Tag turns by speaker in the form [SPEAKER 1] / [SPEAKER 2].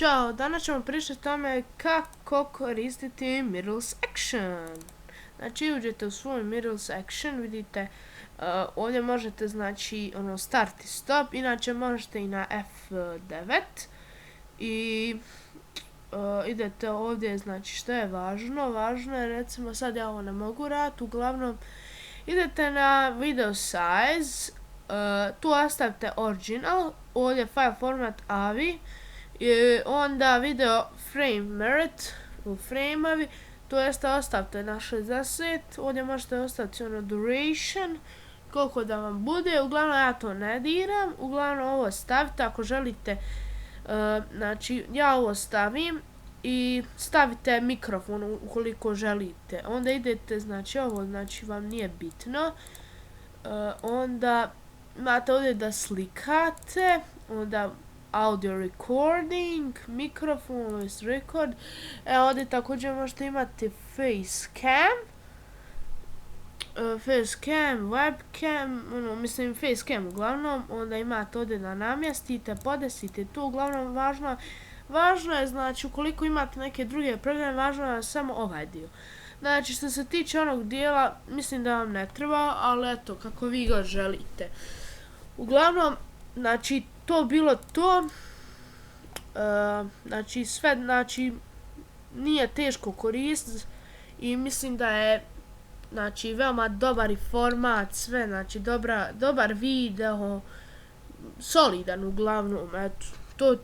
[SPEAKER 1] Ćao, danas ćemo pričati o tome kako koristiti middle section. Znači, uđete u svoj middle section, vidite, ovdje možete, znači, start i stop, inače možete i na F9 i idete ovdje, znači, što je važno? Važno je, recimo, sad ja ovo ne mogu raditi, uglavnom, idete na video size, tu ostavite original, ovdje file format AVI, onda video frame merit u frame-ovi, to jeste ostavite na 60, ovdje možete ostaviti duration, koliko da vam bude, uglavnom ja to ne diram, uglavnom ovo stavite ako želite, znači ja ovo stavim i stavite mikrofon ukoliko želite, onda idete, znači ovo znači vam nije bitno, onda imate ovdje da slikate, onda audio recording, mikrofon, voice record, ovdje također možete imati facecam, webcam, mislim facecam uglavnom, onda imate ovdje da namjestite, podesite tu, uglavnom važno je, znači ukoliko imate neke druge programe, važno je samo ovaj dio. Znači što se tiče onog dijela, mislim da vam ne treba, ali eto, kako vi ga želite. Uglavnom, znači to bilo to, znači sve, znači nije teško koristiti i mislim da je, znači veoma dobar i format, sve, znači dobar video, solidan uglavnom, eto, to je to.